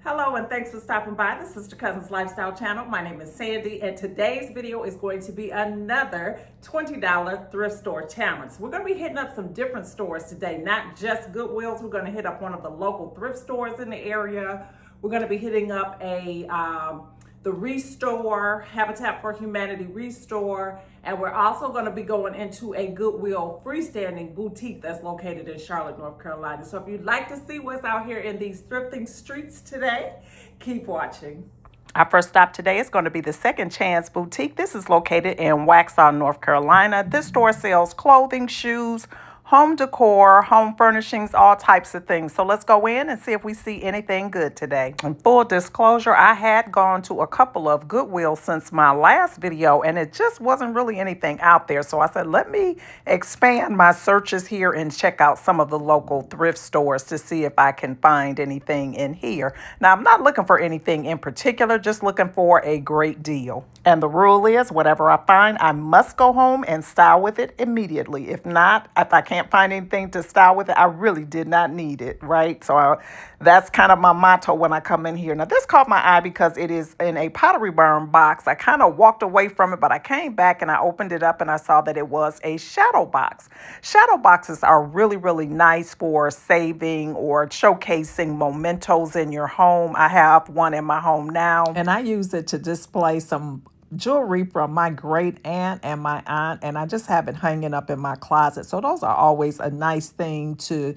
Hello and thanks for stopping by the Sister Cousins Lifestyle channel. My name is Sandy and today's video is going to be another $20 thrift store challenge. We're going to be hitting up some different stores today, not just Goodwills. We're going to hit up one of the local thrift stores in the area. We're going to be hitting up the Restore, Habitat for Humanity Restore, and we're also going to be going into a Goodwill freestanding boutique that's located in Charlotte, North Carolina. So if you'd like to see what's out here in these thrifting streets today, keep watching. Our first stop today is going to be the Second Chance Boutique. This is located in Waxhaw, North Carolina. This store sells clothing, shoes, home decor, home furnishings, all types of things. So let's go in and see if we see anything good today. In full disclosure, I had gone to a couple of Goodwill since my last video, and it just wasn't really anything out there. So I said, let me expand my searches here and check out some of the local thrift stores to see if I can find anything in here. Now, I'm not looking for anything in particular, just looking for a great deal. And the rule is, whatever I find, I must go home and style with it immediately. If not, if I can't find anything to style with it, I really did not need it, right? So that's kind of my motto when I come in here. Now, this caught my eye because it is in a Pottery Barn box. I kind of walked away from it, but I came back and I opened it up and I saw that it was a shadow box. Shadow boxes are really, really nice for saving or showcasing mementos in your home. I have one in my home now, and I use it to display some jewelry from my great aunt and my aunt, and I just have it hanging up in my closet. So those are always a nice thing to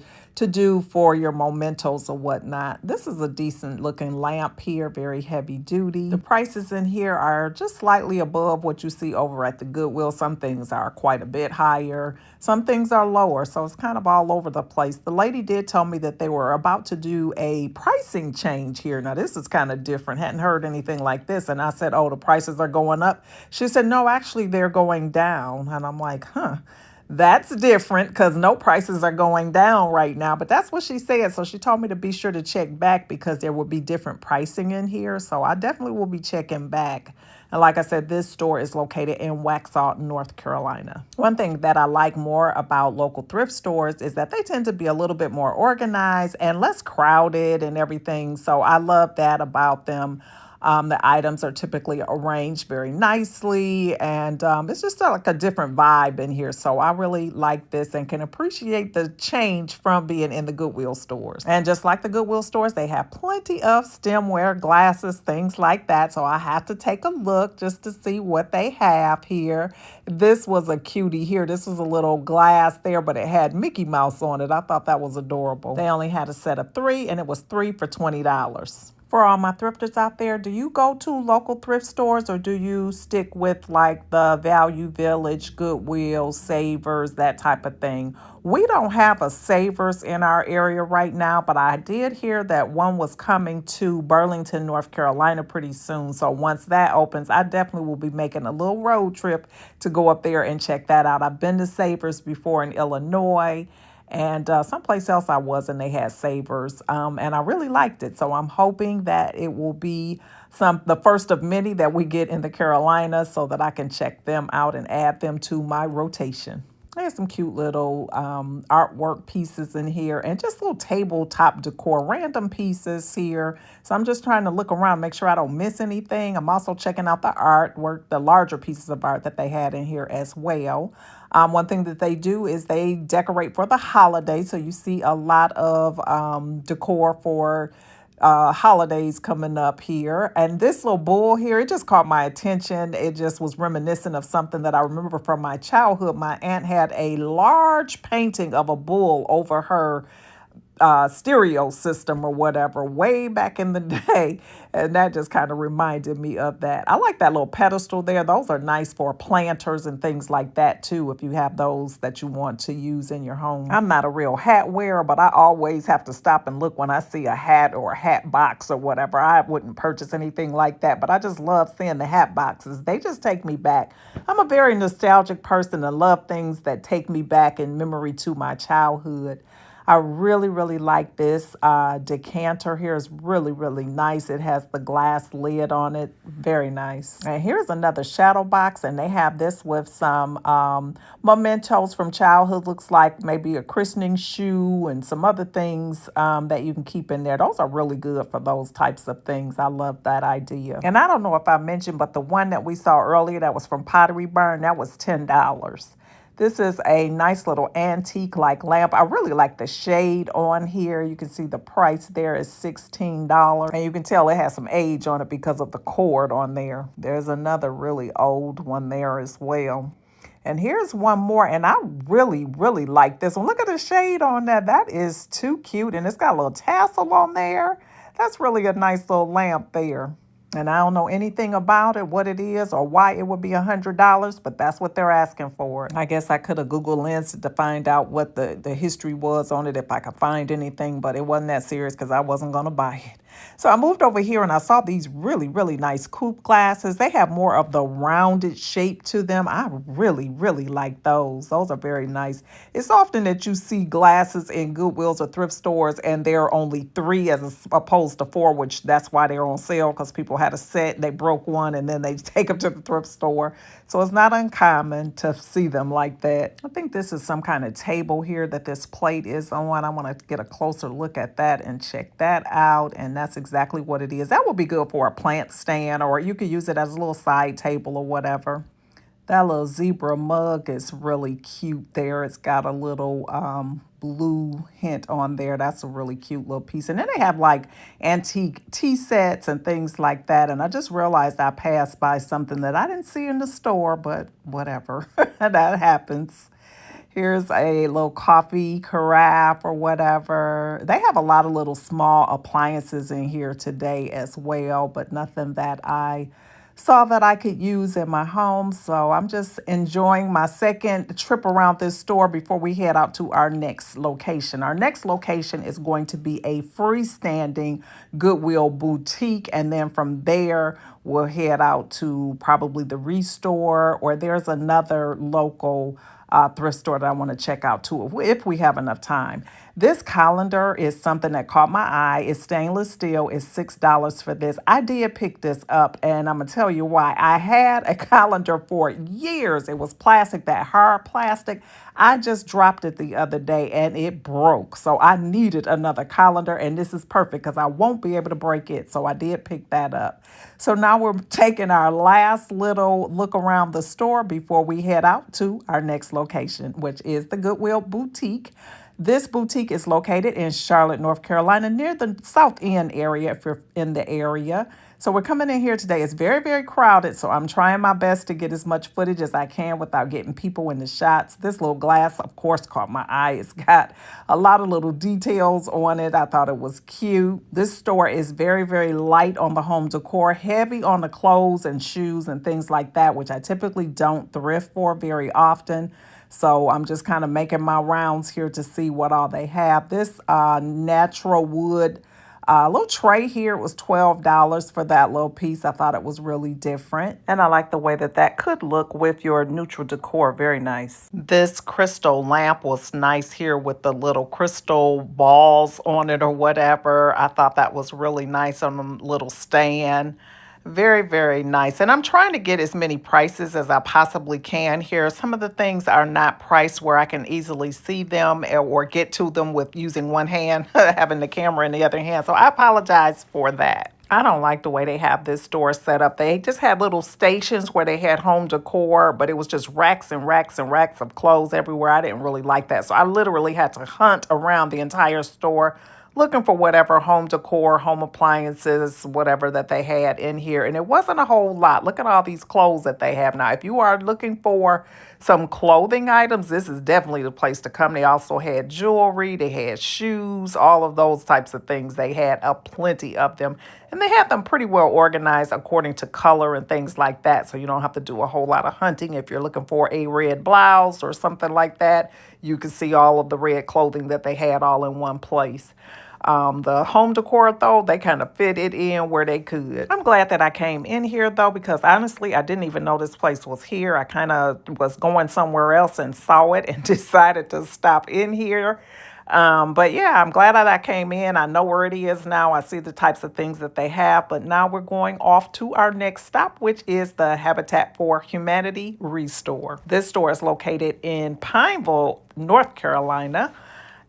do for your mementos or whatnot. This is a decent looking lamp here, very heavy duty. The prices in here are just slightly above what you see over at the Goodwill. Some things are quite a bit higher, some things are lower, so it's kind of all over the place. The lady did tell me that they were about to do a pricing change here. Now this is kind of different, hadn't heard anything like this. And I said, oh, the prices are going up. She said, no, actually they're going down. And I'm like, that's different because no prices are going down right now. But that's what she said. So she told me to be sure to check back because there will be different pricing in here. So I definitely will be checking back. And like I said, this store is located in Waxhaw, North Carolina. One thing that I like more about local thrift stores is that they tend to be a little bit more organized and less crowded and everything. So I love that about them. The items are typically arranged very nicely, and it's just like a different vibe in here. So I really like this and can appreciate the change from being in the Goodwill stores. And just like the Goodwill stores, they have plenty of stemware, glasses, things like that. So I have to take a look just to see what they have here. This was a cutie here. This was a little glass there, but it had Mickey Mouse on it. I thought that was adorable. They only had a set of 3, and it was 3 for $20. For all my thrifters out there, do you go to local thrift stores or do you stick with like the Value Village, Goodwill, Savers, that type of thing? We don't have a Savers in our area right now, but I did hear that one was coming to Burlington, North Carolina pretty soon. So once that opens, I definitely will be making a little road trip to go up there and check that out. I've been to Savers before in Illinois. And someplace else I was, and they had Savers, and I really liked it. So I'm hoping that it will be the first of many that we get in the Carolinas so that I can check them out and add them to my rotation. There's some cute little artwork pieces in here and just little tabletop decor, random pieces here. So I'm just trying to look around, make sure I don't miss anything. I'm also checking out the artwork, the larger pieces of art that they had in here as well. One thing that they do is they decorate for the holidays. So you see a lot of decor for holidays coming up here. And this little bull here, it just caught my attention. It just was reminiscent of something that I remember from my childhood. My aunt had a large painting of a bull over her stereo system or whatever way back in the day, and that just kind of reminded me of that. I like that little pedestal there. Those are nice for planters and things like that too, if you have those that you want to use in your home. I'm not a real hat wearer, but I always have to stop and look when I see a hat or a hat box or whatever. I wouldn't purchase anything like that, but I just love seeing the hat boxes. They just take me back. I'm a very nostalgic person and love things that take me back in memory to my childhood. I really, really like this decanter here. It's really, really nice. It has the glass lid on it. Very nice. And here's another shadow box, and they have this with some mementos from childhood. Looks like maybe a christening shoe and some other things that you can keep in there. Those are really good for those types of things. I love that idea. And I don't know if I mentioned, but the one that we saw earlier that was from Pottery Barn, that was $10. This is a nice little antique-like lamp. I really like the shade on here. You can see the price there is $16. And you can tell it has some age on it because of the cord on there. There's another really old one there as well. And here's one more, and I really, really like this one. Look at the shade on that. That is too cute, and it's got a little tassel on there. That's really a nice little lamp there. And I don't know anything about it, what it is, or why it would be $100, but that's what they're asking for. I guess I could have Googled Lens to find out what the history was on it, if I could find anything, but it wasn't that serious because I wasn't going to buy it. So I moved over here and I saw these really, really nice coupe glasses. They have more of the rounded shape to them. I really, really like those. Those are very nice. It's often that you see glasses in Goodwills or thrift stores and there are only 3 as opposed to 4, which that's why they're on sale, because people had a set, they broke one, and then they take them to the thrift store. So it's not uncommon to see them like that. I think this is some kind of table here that this plate is on. I want to get a closer look at that and check that out. And that's exactly what it is. That would be good for a plant stand, or you could use it as a little side table or whatever. That little zebra mug is really cute there. It's got a little blue hint on there. That's a really cute little piece. And then they have like antique tea sets and things like that. And I just realized I passed by something that I didn't see in the store, but whatever. That happens. Here's a little coffee carafe or whatever. They have a lot of little small appliances in here today as well, but nothing that I saw that I could use in my home. So I'm just enjoying my second trip around this store before we head out to our next location. Our next location is going to be a freestanding Goodwill boutique. And then from there, we'll head out to probably the Restore, or there's another local thrift store that I want to check out too, if we have enough time. This colander is something that caught my eye. It's stainless steel. It's $6 for this. I did pick this up, and I'm going to tell you why. I had a colander for years. It was plastic, that hard plastic. I just dropped it the other day, and it broke. So I needed another colander, and this is perfect because I won't be able to break it. So I did pick that up. So now we're taking our last little look around the store before we head out to our next location, which is the Goodwill Boutique. This boutique is located in Charlotte, North Carolina, near the South End area, if you're in the area. So we're coming in here today. It's very, very crowded, so I'm trying my best to get as much footage as I can without getting people in the shots. This little glass, of course, caught my eye. It's got a lot of little details on it. I thought it was cute. This store is very, very light on the home decor, heavy on the clothes and shoes and things like that, which I typically don't thrift for very often. So I'm just kind of making my rounds here to see what all they have. This natural wood little tray here was $12 for that little piece. I thought it was really different. And I like the way that that could look with your neutral decor. Very nice. This crystal lamp was nice here with the little crystal balls on it or whatever. I thought that was really nice on a little stand. Very, very nice. And I'm trying to get as many prices as I possibly can here. Some of the things are not priced where I can easily see them or get to them with using one hand, having the camera in the other hand. So I apologize for that. I don't like the way they have this store set up. They just had little stations where they had home decor, but it was just racks and racks and racks of clothes everywhere. I didn't really like that. So I literally had to hunt around the entire store looking for whatever home decor, home appliances, whatever that they had in here. And it wasn't a whole lot. Look at all these clothes that they have now. If you are looking for some clothing items, this is definitely the place to come. They also had jewelry, they had shoes, all of those types of things. They had a plenty of them. And they had them pretty well organized according to color and things like that. So you don't have to do a whole lot of hunting. If you're looking for a red blouse or something like that, you can see all of the red clothing that they had all in one place. The home decor, though, they kind of fit it in where they could. I'm glad that I came in here, though, because honestly, I didn't even know this place was here. I kind of was going somewhere else and saw it and decided to stop in here. But yeah, I'm glad that I came in. I know where it is now. I see the types of things that they have. But now we're going off to our next stop, which is the Habitat for Humanity Restore. This store is located in Pineville, North Carolina.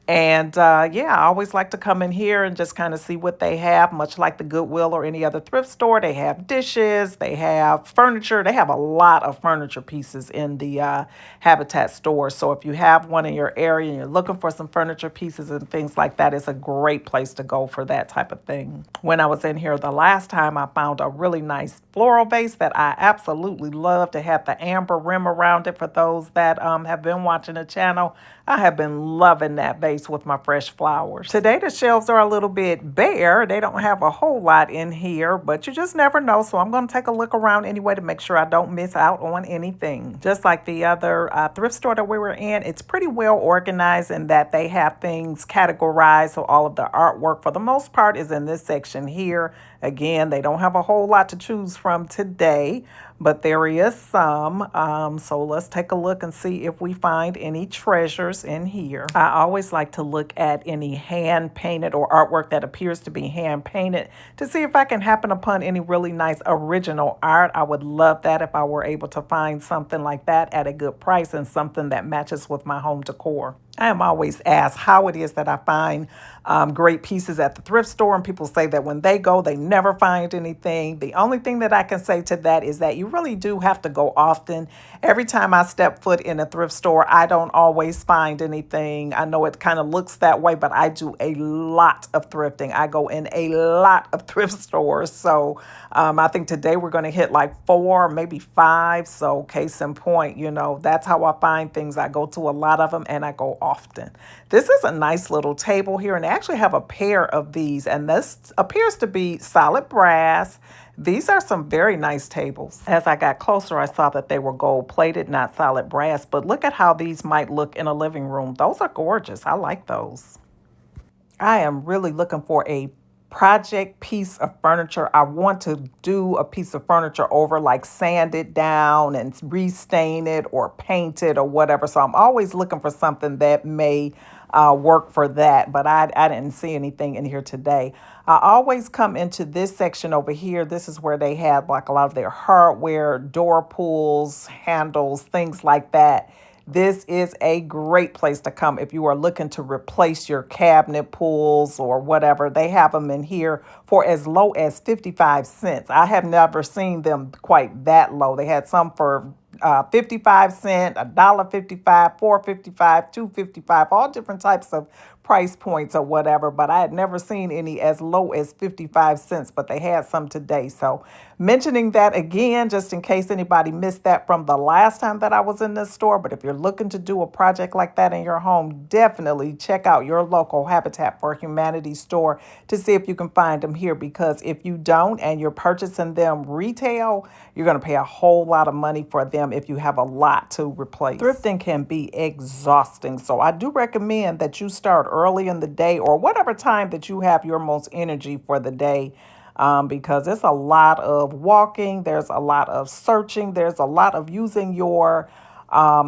And yeah, I always like to come in here and just kind of see what they have, much like the Goodwill or any other thrift store. They have dishes, they have furniture, they have a lot of furniture pieces in the Habitat store. So if you have one in your area and you're looking for some furniture pieces and things like that, it's a great place to go for that type of thing. When I was in here the last time, I found a really nice floral vase that I absolutely love to have the amber rim around it. For those that have been watching the channel, I have been loving that vase with my fresh flowers. Today the shelves are a little bit bare. They don't have a whole lot in here, but you just never know. So I'm going to take a look around anyway to make sure I don't miss out on anything. Just like the other thrift store that we were in, it's pretty well organized in that they have things categorized. So all of the artwork for the most part is in this section here. Again, they don't have a whole lot to choose from today, but there is some. So let's take a look and see if we find any treasures in here. I always like to look at any hand painted or artwork that appears to be hand painted to see if I can happen upon any really nice original art. I would love that if I were able to find something like that at a good price and something that matches with my home decor. I am always asked how it is that I find great pieces at the thrift store, and people say that when they go, they never find anything. The only thing that I can say to that is that you really do have to go often. Every time I step foot in a thrift store, I don't always find anything. I know it kind of looks that way, but I do a lot of thrifting. I go in a lot of thrift stores. So I think today we're going to hit like 4, maybe 5. So case in point, that's how I find things. I go to a lot of them and I go often. This is a nice little table here, and they actually have a pair of these, and this appears to be solid brass. These are some very nice tables. As I got closer, I saw that they were gold plated, not solid brass, but look at how these might look in a living room. Those are gorgeous. I like those. I am really looking for a project piece of furniture. I want to do a piece of furniture over, like sand it down and restain it or paint it or whatever. So I'm always looking for something that may work for that, but I didn't see anything in here today. I always come into this section over here. This is where they had like a lot of their hardware, door pulls, handles, things like that. This is a great place to come if you are looking to replace your cabinet pulls or whatever. They have them in here for as low as 55 cents. I have never seen them quite that low. They had some for 55 cents, $1.55, $4.55, $2.55, all different types of price points or whatever, but I had never seen any as low as 55 cents, but they had some today. So mentioning that again, just in case anybody missed that from the last time that I was in this store. But if you're looking to do a project like that in your home, definitely check out your local Habitat for Humanity store to see if you can find them here, because if you don't and you're purchasing them retail, you're going to pay a whole lot of money for them if you have a lot to replace. Thrifting can be exhausting, so I do recommend that you start early in the day or whatever time that you have your most energy for the day, because it's a lot of walking, there's a lot of searching, there's a lot of using your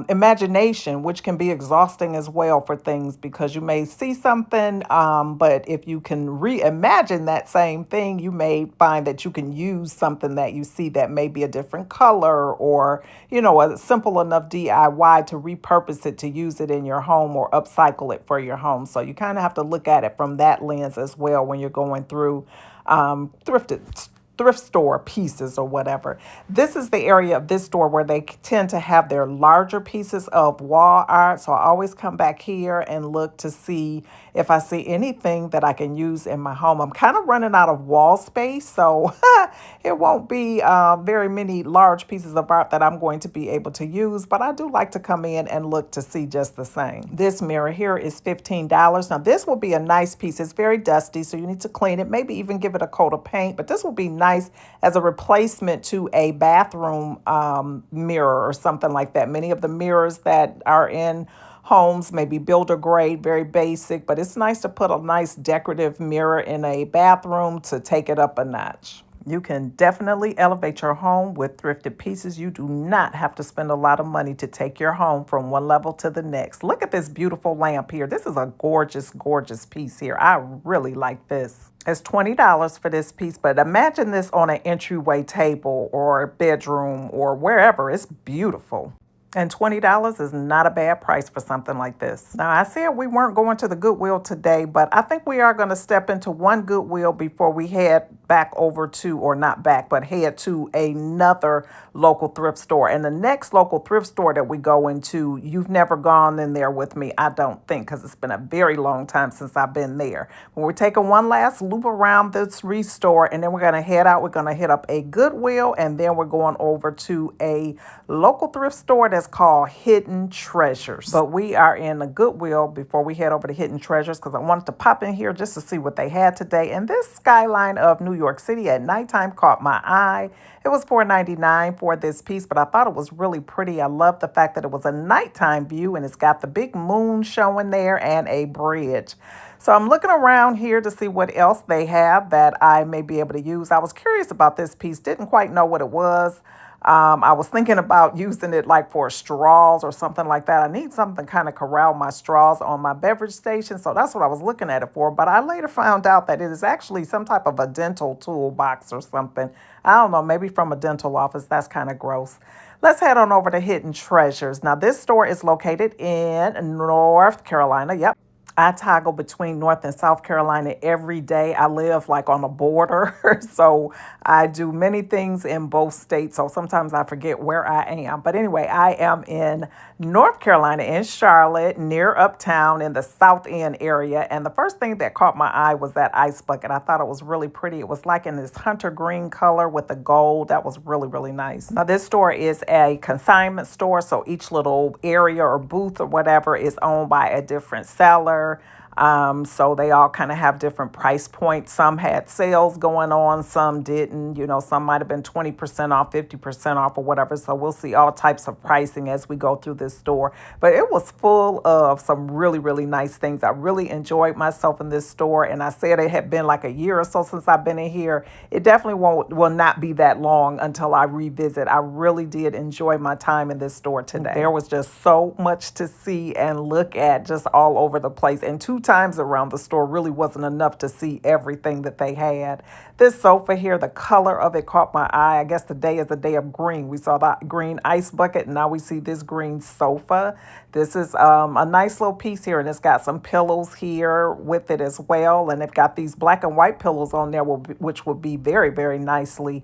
imagination, which can be exhausting as well for things, because you may see something, but if you can reimagine that same thing, you may find that you can use something that you see that may be a different color, or, a simple enough DIY to repurpose it to use it in your home or upcycle it for your home. So you kind of have to look at it from that lens as well when you're going through thrift store pieces or whatever. This is the area of this store where they tend to have their larger pieces of wall art. So I always come back here and look to see if I see anything that I can use in my home. I'm kind of running out of wall space, so it won't be very many large pieces of art that I'm going to be able to use, but I do like to come in and look to see just the same. This mirror here is $15. Now this will be a nice piece. It's very dusty, so you need to clean it, maybe even give it a coat of paint, but this will be nice as a replacement to a bathroom mirror or something like that. Many of the mirrors that are in homes may be builder grade, very basic, but it's nice to put a nice decorative mirror in a bathroom to take it up a notch. You can definitely elevate your home with thrifted pieces. You do not have to spend a lot of money to take your home from one level to the next. Look at this beautiful lamp here. This is a gorgeous, gorgeous piece here. I really like this. It's $20 for this piece, but imagine this on an entryway table or bedroom or wherever. It's beautiful. And $20 is not a bad price for something like this. Now, I said we weren't going to the Goodwill today, but I think we are going to step into one Goodwill before we head back over to, or not back, but head to another local thrift store. And the next local thrift store that we go into, you've never gone in there with me, I don't think, because it's been a very long time since I've been there. But we're taking one last loop around this restore, and then we're going to head out. We're going to hit up a Goodwill, and then we're going over to a local thrift store that's called Hidden Treasures. But we are in the Goodwill before we head over to Hidden Treasures because I wanted to pop in here just to see what they had today. And this skyline of New York City at nighttime caught my eye. It was $4.99 for this piece, but I thought it was really pretty. I love the fact that it was a nighttime view and it's got the big moon showing there and a bridge. So I'm looking around here to see what else they have that I may be able to use. I was curious about this piece, didn't quite know what it was. I was thinking about using it like for straws or something like that. I need something kind of corral my straws on my beverage station. So that's what I was looking at it for. But I later found out that it is actually some type of a dental toolbox or something. I don't know, maybe from a dental office. That's kind of gross. Let's head on over to Hidden Treasures. Now, this store is located in North Carolina. Yep. I toggle between North and South Carolina every day. I live like on the border, so I do many things in both states. So sometimes I forget where I am. But anyway, I am in North Carolina, in Charlotte, near Uptown in the South End area. And the first thing that caught my eye was that ice bucket. I thought it was really pretty. It was like in this hunter green color with the gold. That was really, really nice. Now, this store is a consignment store, so each little area or booth or whatever is owned by a different seller. So they all kind of have different price points. Some had sales going on, some didn't. You know, some might have been 20% off, 50% off, or whatever. So we'll see all types of pricing as we go through this store. But it was full of some really, really nice things. I really enjoyed myself in this store. And I said it had been like a year or so since I've been in here. It definitely will not be that long until I revisit. I really did enjoy my time in this store today. There was just so much to see and look at just all over the place. And two times around the store really wasn't enough to see everything that they had. This sofa here, the color of it caught my eye. I guess today is the day of green. We saw that green ice bucket, and now we see this green sofa. This is a nice little piece here, and it's got some pillows here with it as well. And they've got these black and white pillows on there, which would be very, very nicely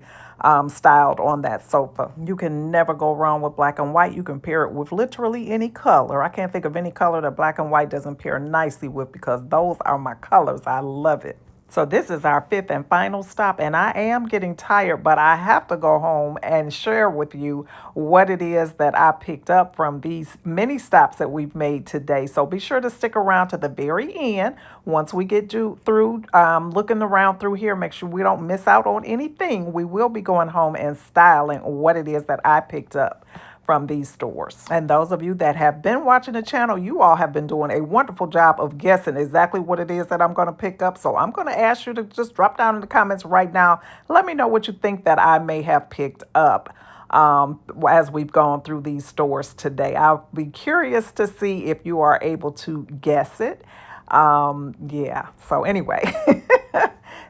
styled on that sofa. You can never go wrong with black and white. You can pair it with literally any color. I can't think of any color that black and white doesn't pair nicely with because those are my colors. I love it. So this is our fifth and final stop, and I am getting tired, but I have to go home and share with you what it is that I picked up from these many stops that we've made today. So be sure to stick around to the very end. Once we get through looking around through here, make sure we don't miss out on anything. We will be going home and styling what it is that I picked up from these stores. And those of you that have been watching the channel, you all have been doing a wonderful job of guessing exactly what it is that I'm going to pick up. So I'm going to ask you to just drop down in the comments right now. Let me know what you think that I may have picked up as we've gone through these stores today. I'll be curious to see if you are able to guess it. Yeah, so anyway.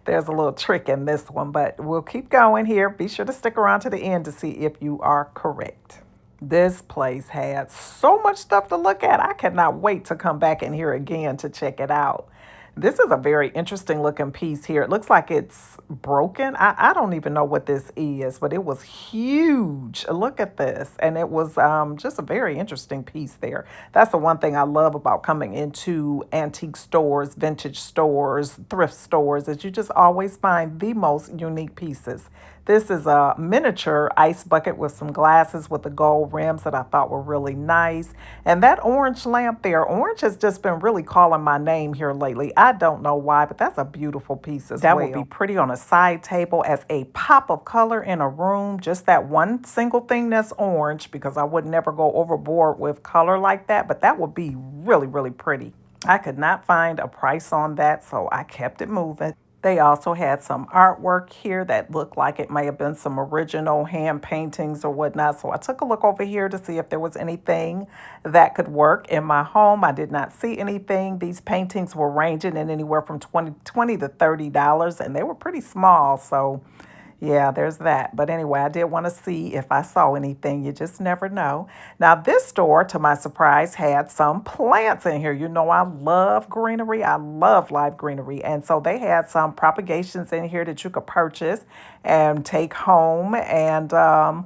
There's a little trick in this one, but we'll keep going here. Be sure to stick around to the end to see if you are correct. This place had so much stuff to look at. I cannot wait to come back in here again to check it out. This is a very interesting looking piece here. It looks like it's broken. I don't even know what this is, but it was huge. Look at this. And it was just a very interesting piece there. That's the one thing I love about coming into antique stores, vintage stores, thrift stores, is you just always find the most unique pieces. This is a miniature ice bucket with some glasses with the gold rims that I thought were really nice. And that orange lamp there, orange has just been really calling my name here lately. I don't know why, but that's a beautiful piece as well. That would be pretty on a side table as a pop of color in a room. Just that one single thing that's orange, because I would never go overboard with color like that, but that would be really, really pretty. I could not find a price on that, so I kept it moving. They also had some artwork here that looked like it may have been some original hand paintings or whatnot. So I took a look over here to see if there was anything that could work in my home. I did not see anything. These paintings were ranging in anywhere from twenty to $30, and they were pretty small. So yeah, there's that. But anyway, I did want to see if I saw anything. You just never know. Now, this store, to my surprise, had some plants in here. You know, I love greenery. I love live greenery. And so they had some propagations in here that you could purchase and take home and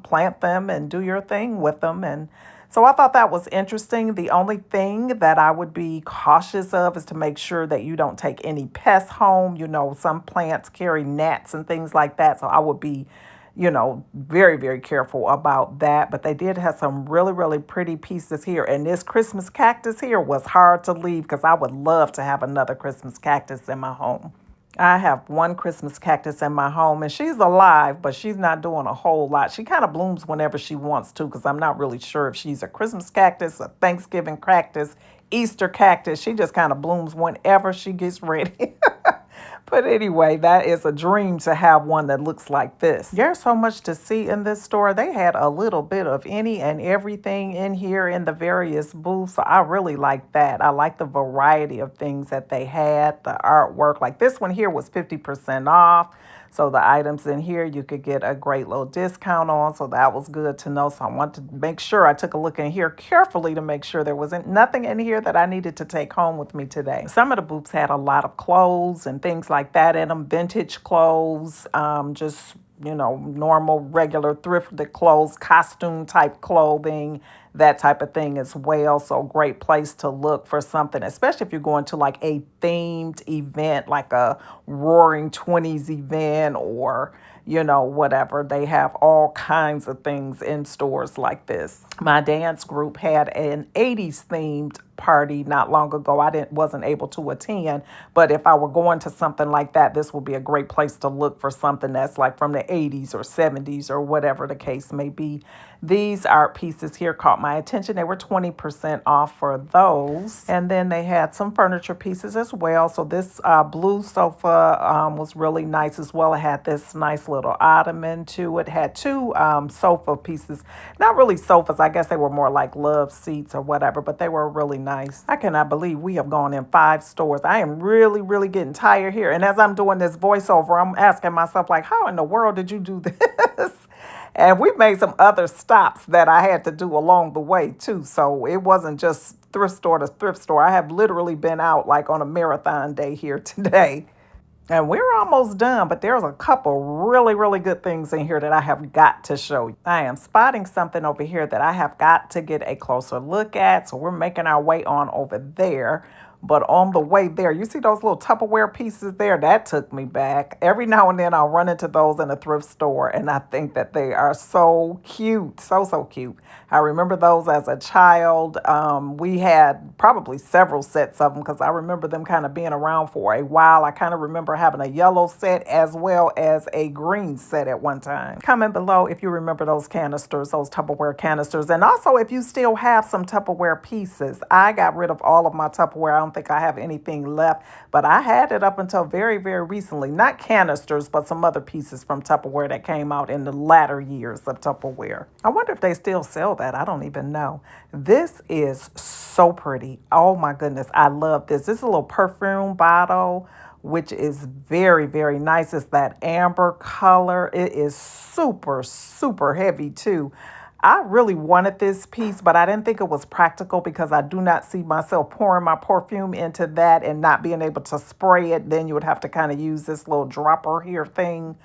plant them and do your thing with them. And so I thought that was interesting. The only thing that I would be cautious of is to make sure that you don't take any pests home. You know, some plants carry gnats and things like that. So I would be, very, very careful about that. But they did have some really, really pretty pieces here. And this Christmas cactus here was hard to leave because I would love to have another Christmas cactus in my home. I have one Christmas cactus in my home, and she's alive, but she's not doing a whole lot. She kind of blooms whenever she wants to, because I'm not really sure if she's a Christmas cactus, a Thanksgiving cactus, Easter cactus. She just kind of blooms whenever she gets ready. But anyway, that is a dream to have one that looks like this. There's so much to see in this store. They had a little bit of any and everything in here in the various booths. So I really like that. I like the variety of things that they had, the artwork. Like this one here was 50% off. So the items in here you could get a great little discount on. So that was good to know. So I wanted to make sure I took a look in here carefully to make sure there wasn't nothing in here that I needed to take home with me today. Some of the booths had a lot of clothes and things like that in them, vintage clothes, just normal, regular thrifted clothes, costume type clothing, that type of thing as well. So great place to look for something, especially if you're going to like a themed event, like a Roaring 20s event or, whatever. They have all kinds of things in stores like this. My dance group had an 80s themed party not long ago. I wasn't able to attend, but if I were going to something like that, this would be a great place to look for something that's like from the 80s or 70s or whatever the case may be. These art pieces here caught my attention. They were 20% off for those. And then they had some furniture pieces as well. So this blue sofa was really nice as well. It had this nice little ottoman to it. Had two sofa pieces. Not really sofas. I guess they were more like love seats or whatever, but they were really nice. I cannot believe we have gone in 5 stores. I am really, really getting tired here. And as I'm doing this voiceover, I'm asking myself, like, how in the world did you do this? And we made some other stops that I had to do along the way, too. So it wasn't just thrift store to thrift store. I have literally been out like on a marathon day here today. And we're almost done, but there's a couple really, really good things in here that I have got to show you. I am spotting something over here that I have got to get a closer look at. So we're making our way on over there. But on the way there, you see those little Tupperware pieces there? That took me back. Every now and then I'll run into those in a thrift store, and I think that they are so cute. So, so cute. I remember those as a child. We had probably several sets of them because I remember them kind of being around for a while. I kind of remember having a yellow set as well as a green set at one time. Comment below if you remember those canisters, those Tupperware canisters. And also if you still have some Tupperware pieces. I got rid of all of my Tupperware. I don't think I have anything left, but I had it up until very, very recently. Not canisters, but some other pieces from Tupperware that came out in the latter years of Tupperware. I wonder if they still sell that. I don't even know. This is so pretty. Oh my goodness. I love this. This is a little perfume bottle, which is very, very nice. It's that amber color. It is super, super heavy too. I really wanted this piece, but I didn't think it was practical because I do not see myself pouring my perfume into that and not being able to spray it. Then you would have to kind of use this little dropper here thing.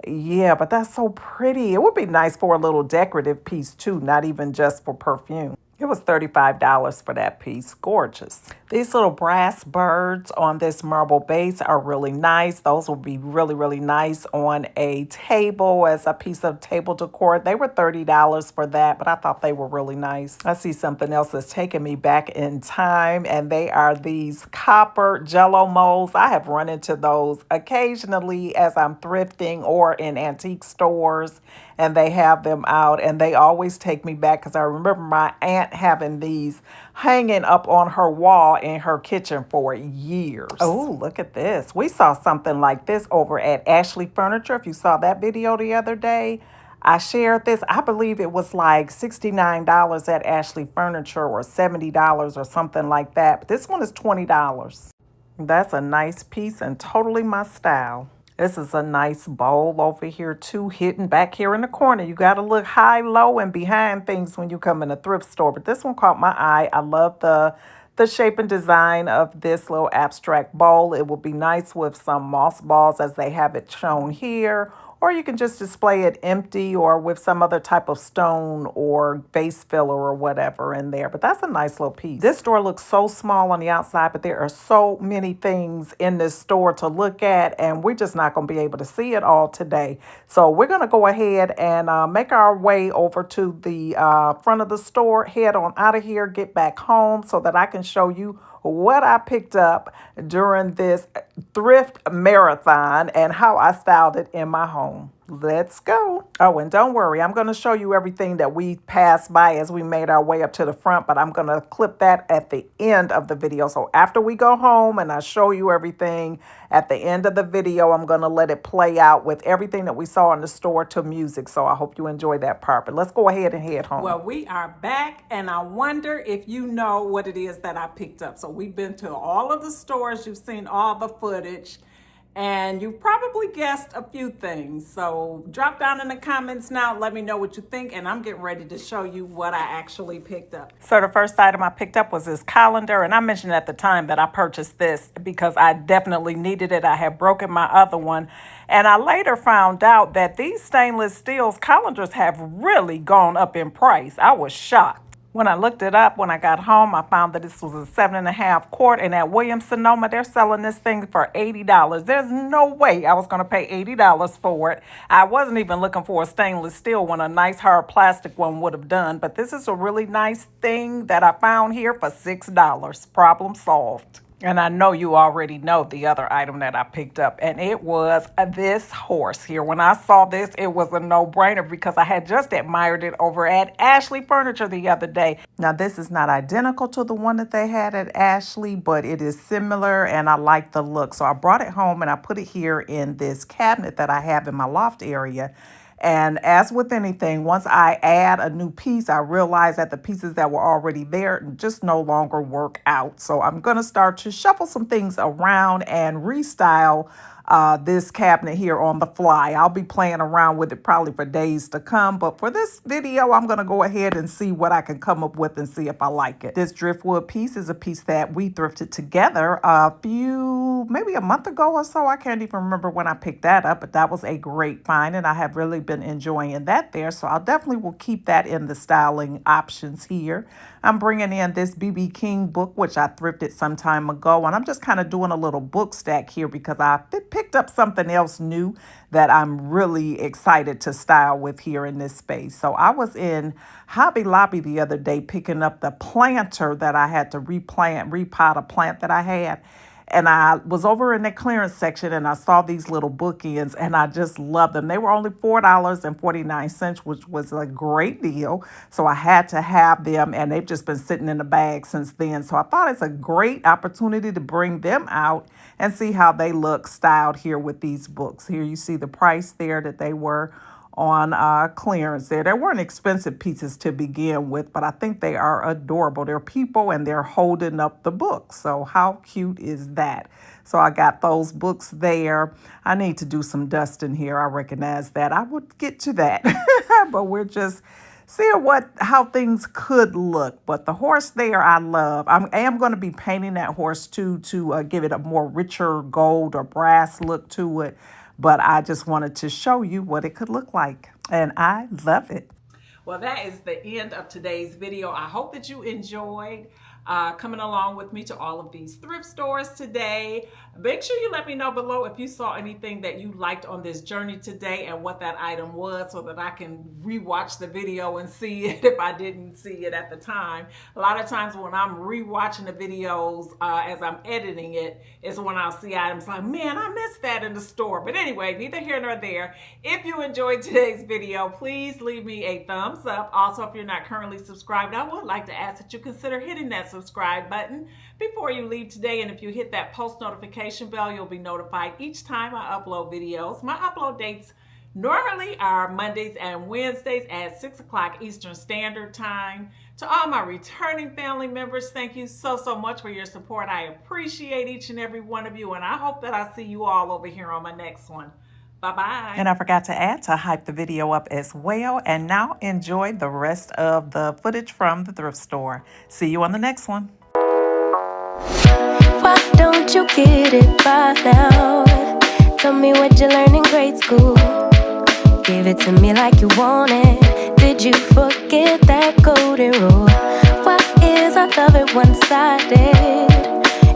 Yeah, but that's so pretty. It would be nice for a little decorative piece too, not even just for perfume. It was $35 for that piece. Gorgeous. These little brass birds on this marble base are really nice. Those will be really, really nice on a table as a piece of table decor. They were $30 for that, but I thought they were really nice. I see something else that's taking me back in time, and they are these copper Jello molds. I have run into those occasionally as I'm thrifting or in antique stores, and they have them out, and they always take me back because I remember my aunt having these hanging up on her wall, saw in her kitchen for years. Oh, look at this. We saw something like this over at Ashley Furniture. If you saw that video the other day, I shared this. I believe it was like $69 at Ashley Furniture or $70 or something like that. But this one is $20. That's a nice piece and totally my style. This is a nice bowl over here too, hidden back here in the corner. You got to look high, low, and behind things when you come in a thrift store. But this one caught my eye. I love the shape and design of this little abstract bowl. It will be nice with some moss balls as they have it shown here. Or you can just display it empty or with some other type of stone or vase filler or whatever in there. But that's a nice little piece. This store looks so small on the outside, but there are so many things in this store to look at, and we're just not going to be able to see it all today. So we're going to go ahead and make our way over to the front of the store, head on out of here, get back home so that I can show you what I picked up during this thrift marathon and how I styled it in my home. Let's go. Oh, and don't worry, I'm going to show you everything that we passed by as we made our way up to the front, but I'm going to clip that at the end of the video. So after we go home and I show you everything, at the end of the video, I'm going to let it play out with everything that we saw in the store to music. So I hope you enjoy that part, but let's go ahead and head home. Well, we are back, and I wonder if you know what it is that I picked up. So we've been to all of the stores. You've seen all the footage. And you probably guessed a few things. So drop down in the comments now. Let me know what you think. And I'm getting ready to show you what I actually picked up. So the first item I picked up was this colander. And I mentioned at the time that I purchased this because I definitely needed it. I had broken my other one. And I later found out that these stainless steel colanders have really gone up in price. I was shocked. When I looked it up, when I got home, I found that this was a 7.5 quart, and at Williams-Sonoma, they're selling this thing for $80. There's no way I was going to pay $80 for it. I wasn't even looking for a stainless steel one. A nice hard plastic one would have done, but this is a really nice thing that I found here for $6. Problem solved. And I know you already know the other item that I picked up, and it was this horse here. When I saw this, it was a no-brainer because I had just admired it over at Ashley Furniture the other day. Now, this is not identical to the one that they had at Ashley, but it is similar, and I like the look. So I brought it home, and I put it here in this cabinet that I have in my loft area. And as with anything, once I add a new piece, I realize that the pieces that were already there just no longer work out. So I'm going to start to shuffle some things around and restyle this cabinet here on the fly. I'll be playing around with it probably for days to come, but for this video, I'm going to go ahead and see what I can come up with and see if I like it. This driftwood piece is a piece that we thrifted together maybe a month ago or so. I can't even remember when I picked that up, but that was a great find, and I have really been enjoying that there. So I'll definitely will keep that in the styling options here. I'm bringing in this B.B. King book, which I thrifted some time ago, and I'm just kind of doing a little book stack here because I picked up something else new that I'm really excited to style with here in this space. So I was in Hobby Lobby the other day picking up the planter that I had to repot a plant that I had. And I was over in the clearance section and I saw these little bookends and I just loved them. They were only $4.49, which was a great deal. So I had to have them, and they've just been sitting in the bag since then. So I thought it's a great opportunity to bring them out and see how they look styled here with these books. Here you see the price there that they were on clearance there. They weren't expensive pieces to begin with, but I think they are adorable. They're people and they're holding up the book. So how cute is that? So I got those books there. I need to do some dusting here. I recognize that. I would get to that, but we're just seeing how things could look. But the horse there, I love. I am going to be painting that horse too to give it a more richer gold or brass look to it. But I just wanted to show you what it could look like. And I love it. Well, that is the end of today's video. I hope that you enjoyed coming along with me to all of these thrift stores today. Make sure you let me know below if you saw anything that you liked on this journey today and what that item was so that I can rewatch the video and see it if I didn't see it at the time. A lot of times when I'm rewatching the videos as I'm editing it is when I'll see items like, man, I missed that in the store. But anyway, neither here nor there. If you enjoyed today's video, please leave me a thumbs up. Also, if you're not currently subscribed, I would like to ask that you consider hitting that subscribe button before you leave today. And if you hit that post notification bell, you'll be notified each time I upload videos. My upload dates normally are Mondays and Wednesdays at 6 o'clock Eastern Standard Time. To all my returning family members, thank you so much for your support. I appreciate each and every one of you, and I hope that I see you all over here on my next one. Bye-bye. And I forgot to add to hype the video up as well. And now enjoy the rest of the footage from the thrift store. See you on the next one. Why don't you get it by now? Tell me what you learned in grade school. Give it to me like you want it. Did you forget that golden rule? Why is our love at one-sided?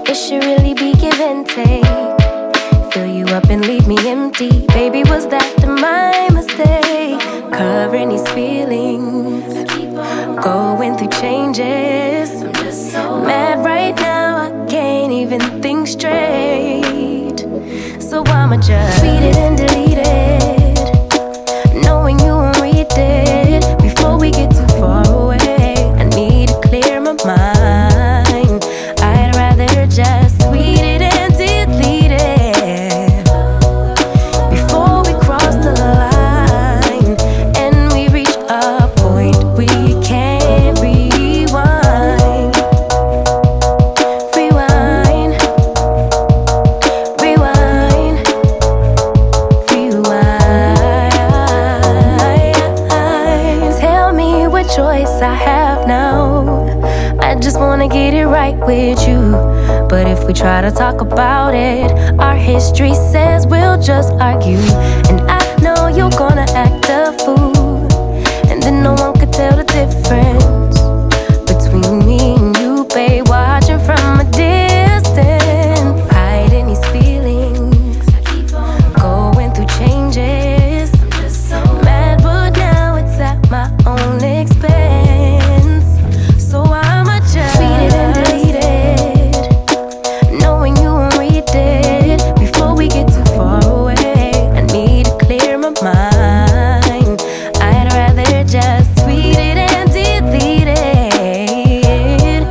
It should really be give and take. Fill you up and leave me empty. Baby, was that my mistake? Covering these feelings, going through changes. I'm just so mad right now, I can't even think straight. So I'ma just tweet it and delete it, knowing you won't read it. Before we get too far away, I need to clear my mind. I'd rather just tweet it and delete it before we cross the line and we reach a point we can't rewind. Rewind, rewind, rewind. Tell me what choice I have now. I just wanna get it right with you. But if we try to talk about it, our history says we'll just argue. And I know you're gonna act a fool, and then no one could tell the difference between me and you, babe. Watching from a distance, hiding these feelings, going through changes. I'm just so mad, but now it's at my own expense. So I'ma just tweet it and delete it, knowing you won't read it. Before we get too far away, I need to clear my mind. I'd rather just tweet it and delete it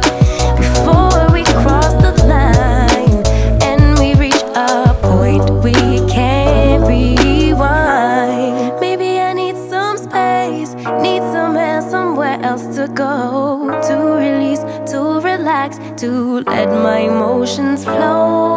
before we cross the line and we reach a point we can't rewind. Maybe I need some space, need somewhere else to go, to release, to relax, to let my emotions flow.